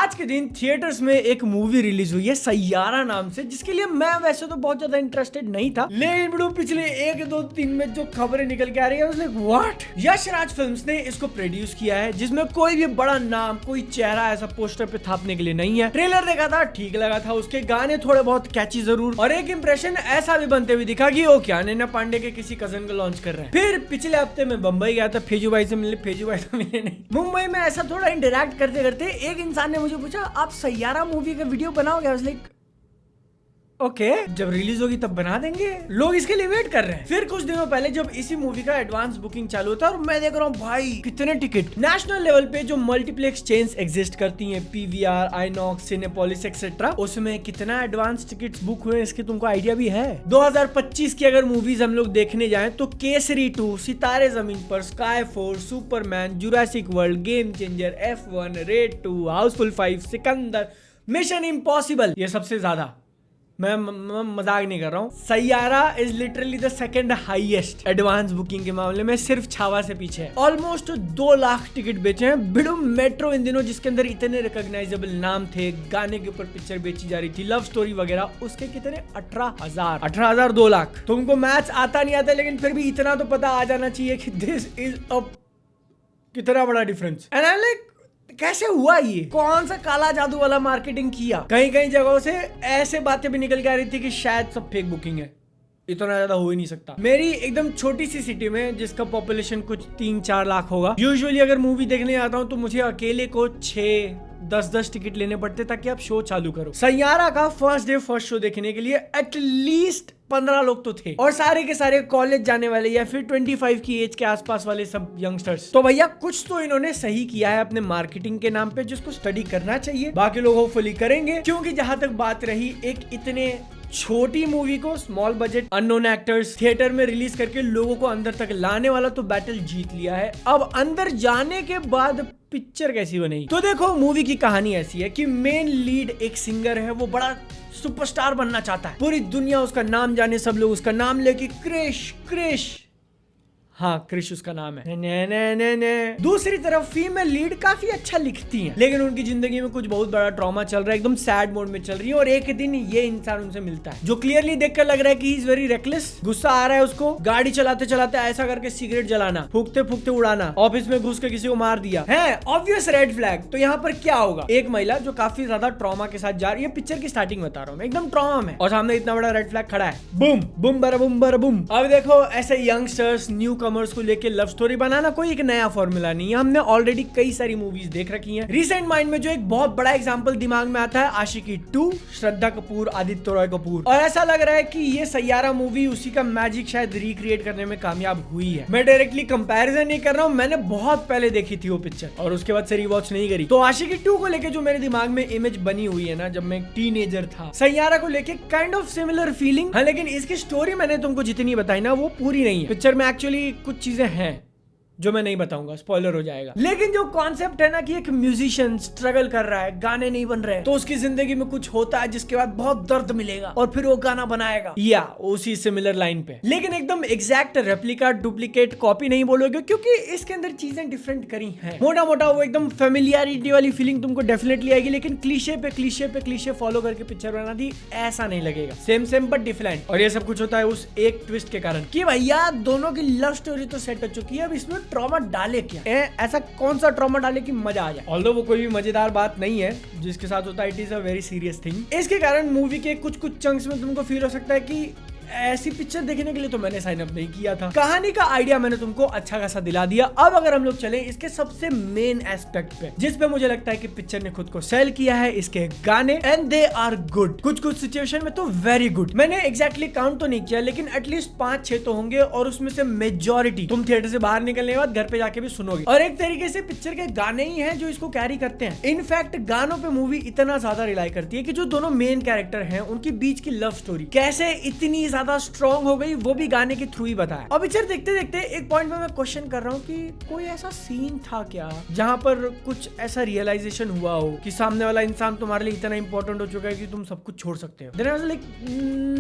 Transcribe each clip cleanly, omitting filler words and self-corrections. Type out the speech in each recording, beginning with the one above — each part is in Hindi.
आज के दिन थिएटर्स में एक मूवी रिलीज हुई है सैयारा नाम से, जिसके लिए मैं वैसे तो बहुत ज्यादा इंटरेस्टेड नहीं था, लेकिन बड़ो पिछले 1-2 दिन में जो खबरें निकल के आ रही है उसने व्हाट। यश राज फिल्म्स ने इसको प्रोड्यूस किया है, जिसमें कोई भी बड़ा नाम, कोई चेहरा ऐसा पोस्टर पे थापने के लिए नहीं है। ट्रेलर देखा था, ठीक लगा था, उसके गाने थोड़े बहुत कैची जरूर, और एक इंप्रेशन ऐसा भी बनते हुए दिखा कि वो क्या नैना पांडे के किसी कजन को लॉन्च कर रहे हैं। फिर पिछले हफ्ते में बंबई गया था, फेजू भाई से मिले, फेजू भाई से मिले नहीं। मुंबई में ऐसा थोड़ा इंटरेक्ट करते करते एक इंसान ने मुझे पूछा, आप सैयारा मूवी का वीडियो बनाओगे? लाइक ओके, जब रिलीज होगी तब बना देंगे, लोग इसके लिए वेट कर रहे हैं। फिर कुछ दिनों पहले जब इसी मूवी का एडवांस बुकिंग चालू था और मैं देख रहा हूँ भाई कितने टिकट नेशनल लेवल पे जो मल्टीप्लेक्स चेन्स एग्जिस्ट करती हैं, पीवीआर, आइनॉक्स, सिनेपोलिस एक्सेट्रा, उसमें कितना एडवांस टिकट्स बुक हुए इसके तुमको आइडिया भी है? 2025 की अगर मूवीज हम लोग देखने जाएं तो केसरी 2, सितारे जमीन पर, sky 4, Superman, Jurassic world, game changer, F1, red 2, Housefull 5, Sikandar, mission impossible, ये सबसे ज्यादा, मैं मजाक नहीं कर रहा हूँ। Saiyaara is literally the second highest advance booking के मामले में, सिर्फ छावा से पीछे है। ऑलमोस्ट 2 लाख टिकट बेचे हैं। बिडू मेट्रो इन दिनों जिसके अंदर इतने रिकॉग्नाइजेबल नाम थे, गाने के ऊपर पिक्चर बेची जा रही थी, लव स्टोरी वगैरह, उसके कितने 18,000 2 लाख। तुमको मैथ्स आता नहीं आता, लेकिन फिर भी इतना तो पता आ जाना चाहिए कि दिस इज अ कितना बड़ा डिफरेंस। एंड आई लाइक कैसे हुआ ये? कौन सा काला जादू वाला मार्केटिंग किया? कहीं कहीं जगहों से ऐसे बातें भी निकल के आ रही थी कि शायद सब फेक बुकिंग है। इतना ज्यादा हो ही नहीं सकता। मेरी एकदम छोटी सी सिटी में जिसका पॉपुलेशन कुछ 3-4 लाख होगा, यूजुअली अगर मूवी देखने आता हूँ तो मुझे अकेले को 6-10 टिकट लेने पड़ते ताकि आप शो चालू करो। सैयारा का फर्स्ट डे फर्स्ट शो देखने के लिए एटलीस्ट 15 लोग तो थे, और सारे के सारे कॉलेज जाने वाले या फिर 25 की एज के आसपास वाले सब यंगस्टर्स। तो भैया कुछ तो इन्होंने सही किया है अपने मार्केटिंग के नाम पे, जिसको स्टडी करना चाहिए। बाकी लोग होपफुली करेंगे, क्योंकि जहां तक बात रही एक इतने छोटी मूवी को small budget unknown actors theatre में रिलीज करके लोगों को अंदर तक लाने वाला तो बैटल जीत लिया है। अब अंदर जाने के बाद पिक्चर कैसी बनेगी? तो देखो, मूवी की कहानी ऐसी है कि मेन लीड एक सिंगर है, वो बड़ा सुपरस्टार बनना चाहता है, पूरी दुनिया उसका नाम जाने, सब लोग उसका नाम लेके क्रिश, हाँ क्रिश उसका नाम है। ने। दूसरी तरफ फीमेल लीड काफी अच्छा लिखती हैं, लेकिन उनकी जिंदगी में कुछ बहुत बड़ा ट्रॉमा चल रहा है, एकदम सैड मोड में चल रही है। और एक दिन ये इंसान उनसे मिलता है, जो क्लियरली देखकर लग रहा है कि ही इज वेरी रेकलेस। गुस्सा आ रहा है उसको, गाड़ी चलाते चलाते ऐसा करके सिगरेट जलाना, फूकते फूकते उड़ाना, ऑफिस में घुस के किसी को मार दिया है, ऑब्वियस रेड फ्लैग। तो यहाँ पर क्या होगा? एक महिला जो काफी ज्यादा ट्रॉमा के साथ जा रही है, पिक्चर की स्टार्टिंग बता रहा हूँ मैं, एकदम ट्रॉमा में, और सामने इतना बड़ा रेड फ्लैग खड़ा है, बूम बूम बरा बूम बरा बूम। अब देखो, ऐसे यंगस्टर्स, न्यू कमर्स को लेके लव स्टोरी बनाना कोई एक नया फॉर्मूला नहीं है, हमने ऑलरेडी कई सारी मूवीज देख रखी हैं। रिसेंट माइंड में जो एक बहुत बड़ा एग्जांपल दिमाग में आता है, आशिकी 2, श्रद्धा कपूर, आदित्य रॉय कपूर, और ऐसा लग रहा है कि ये सैयारा मूवी उसी का मैजिक शायद रिक्रिएट करने में कामयाब हुई है। मैं डायरेक्टली कंपैरिजन नहीं कर रहा हूँ, मैंने बहुत पहले देखी थी वो पिक्चर और उसके बाद से रिवॉच नहीं करी। तो आशिकी 2 को लेके जो मेरे दिमाग में इमेज बनी हुई है ना, जब मैं टीनेजर था, सैयारा को लेके काइंड ऑफ सिमिलर फीलिंग है। लेकिन इसकी स्टोरी मैंने तुमको जितनी बताई ना, वो पूरी नहीं है। पिक्चर में एक्चुअली कुछ चीजें हैं जो मैं नहीं बताऊंगा, स्पॉइलर हो जाएगा। लेकिन जो कॉन्सेप्ट है ना कि एक म्यूजिशियन स्ट्रगल कर रहा है, गाने नहीं बन रहे, तो उसकी जिंदगी में कुछ होता है जिसके बाद बहुत दर्द मिलेगा और फिर वो गाना बनाएगा, या उसी सिमिलर लाइन पे। लेकिन एकदम एग्जैक्ट रेप्लिका, डुप्लीकेट, कॉपी नहीं बोलोगे, क्योंकि इसके अंदर चीजें डिफरेंट करी हैं। मोटा मोटा वो एकदम फेमिलियरिटी वाली फीलिंग तुमको डेफिनेटली आएगी, लेकिन क्लीशे पे क्लीशे फॉलो करके पिक्चर बना दी, ऐसा नहीं लगेगा। Same but different. और ये सब कुछ होता है उस एक ट्विस्ट के कारण कि भैया दोनों की लव स्टोरी तो सेट हो चुकी है, अब इसमें ट्रॉमा डाले क्या? ऐसा कौन सा ट्रॉमा डाले कि मजा आ जाए? ऑल्दो वो कोई भी मजेदार बात नहीं है जिसके साथ होता है, it is a very serious thing. इसके कारण मूवी के कुछ चंक्स में तुमको फील हो सकता है कि ऐसी पिक्चर देखने के लिए तो मैंने साइन अप नहीं किया था। कहानी का आइडिया मैंने तुमको अच्छा खासा दिला दिया। अब अगर हम लोग चले इसके सबसे मेन एस्पेक्ट पे, जिस पे मुझे लगता है कि पिक्चर ने खुद को सेल किया है, इसके गाने, एंड दे आर गुड। कुछ सिचुएशन में तो वेरी गुड। मैंने एग्जैक्टली काउंट तो नहीं किया, लेकिन एटलीस्ट 5-6 तो होंगे, और उसमें से मेजॉरिटी तुम थिएटर से बाहर निकलने के बाद घर पे जाके भी सुनोगे। और एक तरीके से पिक्चर के गाने ही हैं जो इसको कैरी करते हैं। इनफैक्ट गानों पे मूवी इतना ज्यादा रिलाई करती है कि जो दोनों मेन कैरेक्टर हैं उनके बीच की लव स्टोरी कैसे इतनी ज्यादा स्ट्रॉन्ग हो गई, वो भी गाने के थ्रू ही बताया। और पिक्चर देखते देखते एक पॉइंट में मैं क्वेश्चन कर रहा हूँ कि कोई ऐसा सीन था क्या जहाँ पर कुछ ऐसा रियलाइजेशन हुआ हो कि सामने वाला इंसान तुम्हारे लिए इतना इंपॉर्टेंट हो चुका है कि तुम सब कुछ छोड़ सकते हो। Then I was like,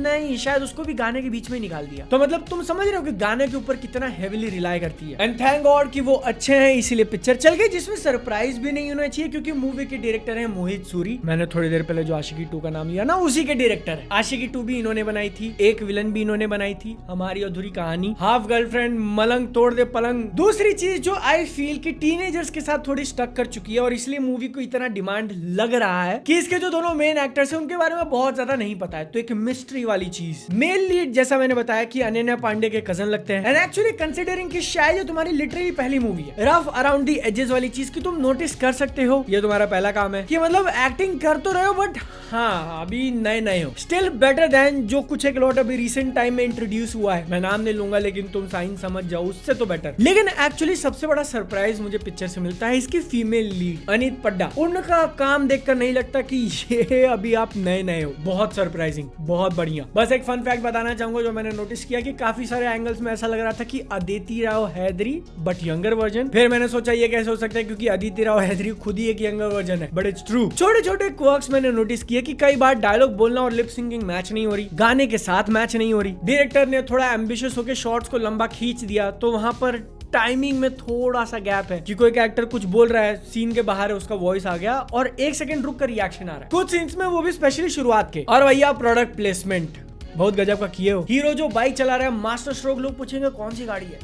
नहीं, शायद उसको भी गाने के बीच में निकाल दिया। तो मतलब तुम समझ रहे हो कि गाने के ऊपर कितना हेविली रिलाई करती है। एंड थैंक गॉड कि वो अच्छे हैं, इसीलिए पिक्चर चल गई, जिसमें सरप्राइज भी नहीं होना चाहिए क्योंकि मूवी के डायरेक्टर है मोहित सूरी। मैंने थोड़ी देर पहले जो आशिकी 2 का नाम लिया ना, उसी के डायरेक्टर है। आशिकी 2 भी इन्होंने बनाई थी, एक विलन भी इन्होंने बनाई थी, हमारी अधूरी कहानी, हाफ गर्लफ्रेंड, मलंग तोड़ दे पलंग। दूसरी चीज जो आई फील कि टीनेजर्स के साथ थोड़ी स्टक कर चुकी है और इसलिए मूवी को इतना डिमांड लग रहा है कि इसके जो दोनों मेन एक्टर्स हैं उनके बारे में बहुत ज्यादा नहीं पता है, तो एक मिस्ट्री वाली चीज। मेल लीड जैसा मैंने बताया कि अनन्या पांडे के कजन लगते हैं। एंड एक्चुअली कंसीडरिंग कि शायद ये तुम्हारी लिटरली पहली मूवी है, रफ अराउंड द एजेस वाली चीज की तुम नोटिस कर सकते हो, ये तुम्हारा पहला काम है कि मतलब एक्टिंग कर तो रहे हो बट हाँ अभी नए नए हो। स्टिल बेटर देन जो कुछ एक लॉट अभी रिसेंट टाइम में इंट्रोड्यूस हुआ है, मैं नाम नहीं लूंगा लेकिन तुम साइन समझ जाओ, उससे तो बेटर। लेकिन एक्चुअली सबसे बड़ा सरप्राइज मुझे पिक्चर से मिलता है इसकी फीमेल लीड अनीत पड्डा। उनका काम देखकर नहीं लगता कि ये अभी आप नए नए हो। बहुत सरप्राइजिंग, बहुत बढ़िया। बस एक फन फैक्ट बताना चाहूंगा जो मैंने नोटिस किया कि काफी सारे एंगल्स में ऐसा लग रहा था कि Aditi Rao Hydari but younger version. फिर मैंने सोचा ये कैसे हो सकता है क्योंकि अदिति राव हैदरी खुद ही एक यंगर वर्जन है, बट इट्स ट्रू। छोटे छोटे क्वर्क्स मैंने नोटिस किए कि कई बार डायलॉग बोलना और लिप सिंकिंग मैच नहीं हो रही, गाने के साथ मैच नहीं हो रही। डायरेक्टर ने थोड़ा एम्बिशियस होकर शॉर्ट्स को लंबा खींच दिया तो वहां पर टाइमिंग में थोड़ा सा गैप है कि कोई कैरेक्टर कुछ बोल रहा है, सीन के बाहर है, उसका वॉइस आ गया और एक सेकंड रुक कर रिएक्शन आ रहा है कुछ सीन्स में, वो भी स्पेशली शुरुआत के। और भैया प्रोडक्ट प्लेसमेंट बहुत गजब का किए हो। हीरो जो बाइक चला रहा है मास्टर स्ट्रोक, लोग पूछेंगे कौन सी गाड़ी है,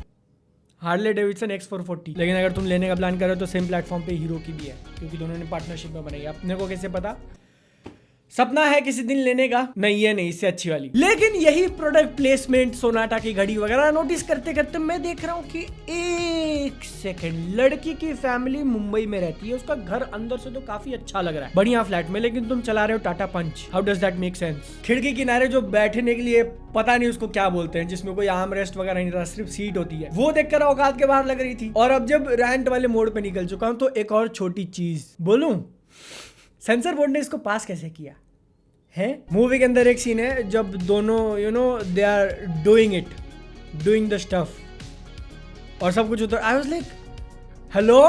हार्ले डेविडसन X440। लेकिन अगर तुम लेने का प्लान कर रहे हो तो सेम प्लेटफॉर्म पे हीरो की भी है क्योंकि दोनों ने पार्टनरशिप में बनाई। अपने को कैसे पता, सपना है किसी दिन लेने का, नहीं ये नहीं, इससे अच्छी वाली। लेकिन यही प्रोडक्ट प्लेसमेंट, सोनाटा की घड़ी वगैरह नोटिस करते करते मैं देख रहा हूँ कि एक सेकंड, लड़की की फैमिली मुंबई में रहती है, उसका घर अंदर से तो काफी अच्छा लग रहा है, बढ़िया फ्लैट में, लेकिन तुम चला रहे हो Tata punch. How does that make sense? खिड़की किनारे जो बैठने के लिए पता नहीं उसको क्या बोलते हैं, जिसमें कोई आर्म रेस्ट वगैरह नहीं रहता, सिर्फ सीट होती है, वो देखकर औकात के बाहर लग रही थी। और अब जब रैंट वाले मोड पे निकल चुका हूँ तो एक और छोटी चीज बोलूं, सेंसर बोर्ड ने इसको पास कैसे किया है? मूवी के अंदर एक सीन है जब दोनों they are doing the stuff और सब कुछ उधर। I was like hello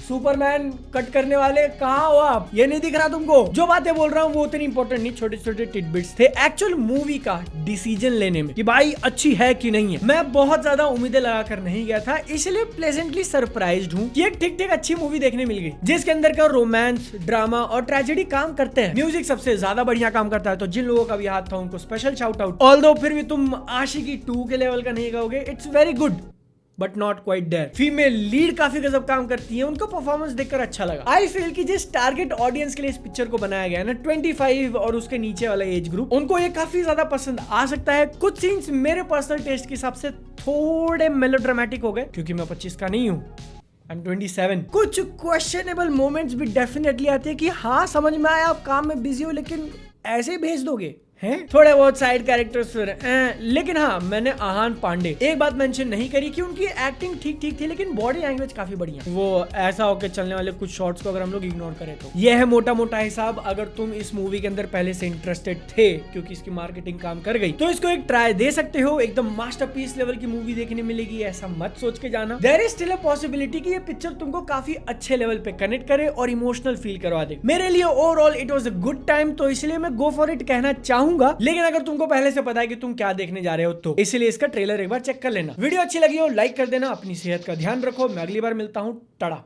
Superman cut करने वाले, कहाँ हो आप? ये नहीं दिख रहा तुमको? जो बातें बोल रहा हूँ वो उतनी इंपॉर्टेंट नहीं, छोटे छोटे टिडबिट्स थे एक्चुअल मूवी का डिसीजन लेने में कि भाई अच्छी है कि नहीं है। मैं बहुत ज्यादा उम्मीदें लगाकर नहीं गया था, इसलिए प्लेजेंटली सरप्राइज्ड हूँ कि एक ठीक ठीक अच्छी मूवी देखने मिल गई जिसके अंदर का रोमांस, ड्रामा और ट्रेजेडी काम करते हैं। म्यूजिक सबसे ज्यादा बढ़िया काम करता है, तो जिन लोगों का भी हाथ था उनको स्पेशल शाउट आउट। ऑल्दो फिर भी तुम आशिकी 2 के लेवल का नहीं कहोगे, it's very good but not quite there. Female lead काफी गजब काम करती है, उनका परफॉर्मेंस देखकर अच्छा लगा। आई फील कि जिस टारगेट ऑडियंस के लिए इस पिक्चर को बनाया गया है ना, 25 और उसके नीचे वाला एज ग्रुप, उनको ये काफी ज्यादा पसंद आ सकता है। कुछ सीन्स मेरे पर्सनल टेस्ट के हिसाब से थोड़े मेलोड्रामेटिक हो गए क्योंकि मैं 25 का नहीं हूँ, I'm 27। कुछ क्वेश्चनेबल मोमेंट्स भी डेफिनेटली आते हैं कि हाँ समझ में आया आप काम में बिजी हो लेकिन ऐसे ही भेज दोगे हैं? थोड़े बहुत साइड कैरेक्टर्स लेकिन हाँ मैंने आहान पांडे एक बात मेंशन नहीं करी कि उनकी एक्टिंग ठीक ठीक थी लेकिन बॉडी लैंग्वेज काफी बढ़िया। वो ऐसा होकर चलने वाले कुछ शॉट्स को अगर हम लोग इग्नोर करें तो यह है मोटा मोटा हिसाब। अगर तुम इस मूवी के अंदर पहले से इंटरेस्टेड थे क्योंकि इसकी मार्केटिंग काम कर गई तो इसको एक ट्राई दे सकते हो। एकदम मास्टरपीस लेवल की मूवी देखने मिलेगी ऐसा मत सोच के जाना। There is still a possibility कि ये पिक्चर तुमको काफी अच्छे लेवल पे कनेक्ट करे और इमोशनल फील करवा दे। मेरे लिए overall it was a good time, तो इसलिए मैं गो फॉर इट कहना चाहूंगा। लेकिन अगर तुमको पहले से पता है कि तुम क्या देखने जा रहे हो तो इसलिए इसका ट्रेलर एक बार चेक कर लेना। वीडियो अच्छी लगी हो लाइक कर देना, अपनी सेहत का ध्यान रखो। मैं अगली बार मिलता हूँ, टाटा।